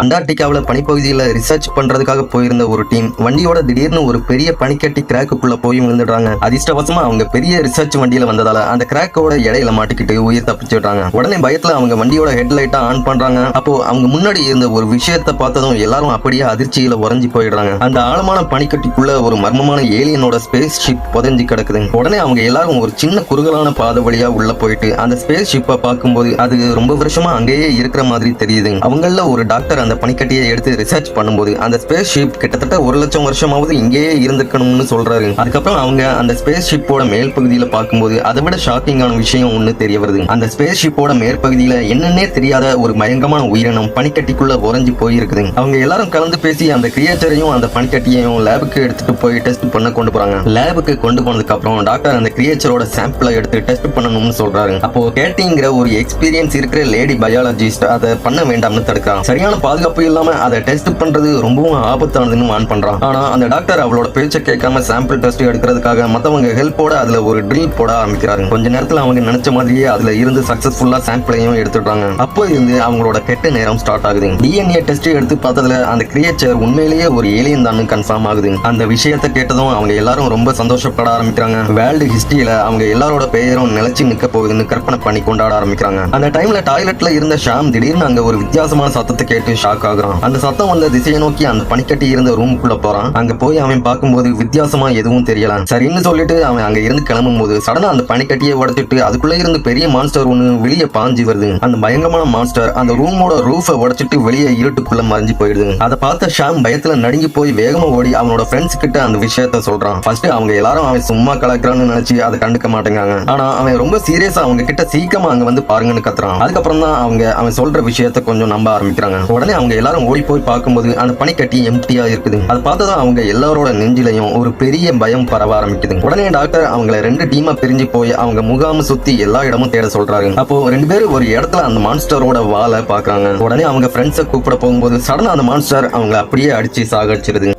அண்டார்டிகாவில பனிப்பகுதியில research பண்றதுக்காக போயிருந்த ஒரு டீம் வண்டியோட திடீர்னு ஒரு பெரிய பனிக்கட்டி கிராக்குக்குள்ள போய் விழுந்துடுறாங்க. அதிர்ஷ்டவசமா அவங்க பெரிய ரிசர்ச் வண்டியில வந்ததால அந்த கிராக்கோட இடையில மாட்டிக்கிட்டு உயிர் தப்பிச்சுட்டாங்க. உடனே பயத்துல அவங்க வண்டியோட ஹெட்லைட்டை ஆன் பண்றாங்க. அப்போ அவங்க முன்னாடி இருந்த ஒரு விஷயத்தை பார்த்ததும் எல்லாரும் அப்படியே அதிர்ச்சியில உறைஞ்சி போயிடுறாங்க. அந்த ஆழமான பனிக்கட்டிக்குள்ள ஒரு மர்மமான ஏலியனோட ஸ்பேஸ் ஷிப் புதைஞ்சு கிடக்குது. உடனே அவங்க எல்லாரும் ஒரு சின்ன குறுகலான பாதை வழியா உள்ள போயிட்டு அந்த ஸ்பேஸ் ஷிப்பை பார்க்கும்போது அது ரொம்ப வருஷமா அங்கேயே இருக்கிற மாதிரி தெரியுது. அவங்கள ஒரு டாக்டர் அந்த பனிக்கட்டியை எடுத்து ரிசர்ச் பண்ணும்போது அந்த ஸ்பேஸ் ஷிப் கிட்டத்தட்ட 1,00,000 வருஷமாவது இங்கேயே இருந்திருக்கணும்னு சொல்றாரு. அதுக்கப்புறம் அவங்க அந்த ஸ்பேஸ் ஷிப்போட மேல் பகுதியில பார்க்கும்போது அதை விட ஷாக்கிங்கான விஷயம் ஒண்ணு தெரிய வருது. அந்த ஸ்பேஸ் ஷிப்போட மேற்பகுதியில என்னன்னே தெரியாத ஒரு பயங்கரமான உயிரினம் பனிக்கட்டிக்குள்ள உறைஞ்சு போயிருக்குது. அவங்க எல்லாரும் கலந்து பேசி அந்த கிரியேச்சரையும் அந்த பனிக்கட்டியையும் லேபுக்கு எடுத்துட்டு போய் டெஸ்ட் பண்ண கொண்டு போறாங்க. லேபுக்கு கொண்டு போனதுக்கு அப்புறம் டாக்டர் அந்த கிரியேச்சரோட சாம்பிளை எடுத்து டெஸ்ட் பண்ணணும்னு சொல்றாரு. அப்போ கேட்டிங்கிற ஒரு எக்ஸ்பீரியன்ஸ் இருக்கிற லேடி பயாலஜிஸ்ட் அதை பண்ண வேண்டாம்னு தடுக்கிறான். சரியான பாதுகாப்பு இல்லாம அதை டெஸ்ட் பண்றது ரொம்பவும் ஆபத்தானதுன்னு வான் பண்றான். ஆனா அந்த டாக்டர் அவளோட பேச்சை கேட்காம சாம்பிள் டெஸ்ட் எடுக்கிறதுக்காக மத்தவங்க ஹெல்ப்போட அதுல ஒரு ட்ரில் போட ஆரம்பிக்கிறாங்க. கொஞ்ச நேரத்துல அவங்க நினைச்ச மாதிரியே அதுல இருந்து சக்சஸ்ஃபுல்லா சாம்பிளையும் எடுத்துடுறாங்க. அப்போ இருந்து அவங்களோட கெட்ட நேரம் ஸ்டார்ட் ஆகுது. டிஎன்ஏ டெஸ்ட் எடுத்து பார்த்ததுல அந்த கிரியேச்சர் உண்மையிலேயே ஒரு ஏலியன் தான் கன்ஃபார்ம் ஆகுது. அந்த விஷயத்தை கேட்டதும் அவங்க எல்லாரும் ரொம்ப சந்தோஷப்பட ஆரம்பிக்கிறாங்க. வேர்ல்டு ஹிஸ்டரியில அவங்க எல்லாரோட பெயரும் நிலைச்சு நிக்க போகுதுன்னு கற்பனை பண்ணி கொண்டாட ஆரம்பிக்கிறாங்க. அந்த டைம்ல டாய்லெட்ல இருந்த ஷாம் திடீர்னு அங்க ஒரு வித்தியாசமான சத்தத்தை கேட்டு ஷாக் ஆகுறான். அந்த சத்தம் வந்த திசையை நோக்கி அந்த பனிக்கட்டி இருந்த ரூமுக்குள்ள போறான். அங்க போய் அவன் பார்க்கும்போது வித்தியாசமா எதுவும் தெரியல. சரின்னு சொல்லிட்டு அவன் அங்க இருந்து கிளம்பும் போது சடனா அந்த பனிக்கட்டியை உடைச்சிட்டு அதுக்குள்ள இருந்து பெரிய மான்ஸ்டர் ஒண்ணு வெளியே பாஞ்சு வருது. அந்த பயங்கரமான மான்ஸ்டர் அந்த ரூமோட ரூஃபை உடைச்சிட்டு வெளியே இருட்டுக்குள்ள மறைஞ்சு போயிடுது. அதை பார்த்த ஷாம் பயத்துல நடுங்கி போய் வேகமா ஓடி அவனோட ஃப்ரெண்ட்ஸ் கிட்ட அந்த விஷயத்த சொல்றான். ஃபர்ஸ்ட் அவங்க எல்லாரும் அவன் சும்மா கலக்குறான்னு நினைச்சு அதை கண்டுக்க மாட்டேங்கிறாங்க. ஆனா அவன் ரொம்ப சீரியஸா அவங்க கிட்ட சீக்கிரமா அங்க வந்து பாருங்கன்னு கத்துறான். அதுக்கப்புறம் தான் அவன் சொல்ற விஷயத்த கொஞ்சம் நம்ப ஆரம்பிக்கிறாங்க. உடனே அவங்க எல்லாரும் ஓடி போய் பார்க்கும்போது அந்த பனிக்கட்டி எம்டியா இருக்குது. அதை பார்த்ததான் அவங்க எல்லாரோட நெஞ்சிலையும் ஒரு பெரிய பயம் பரவ ஆரம்பிக்குது. உடனே டாக்டர் அவங்களை 2 டீமா பிரிஞ்சு போய் அவங்க முகாம சுத்தி எல்லா இடமும் தேட சொல்றாரு. அப்போ 2 பேரும் ஒரு இடத்துல அந்த மான்ஸ்டரோட வாலை பாக்குறாங்க. உடனே அவங்க ஃப்ரெண்ட்ஸை கூப்பிட போகும்போது சடனா அந்த மான்ஸ்டர் அவங்களை அப்படியே அடிச்சு சாகடிச்சிருது.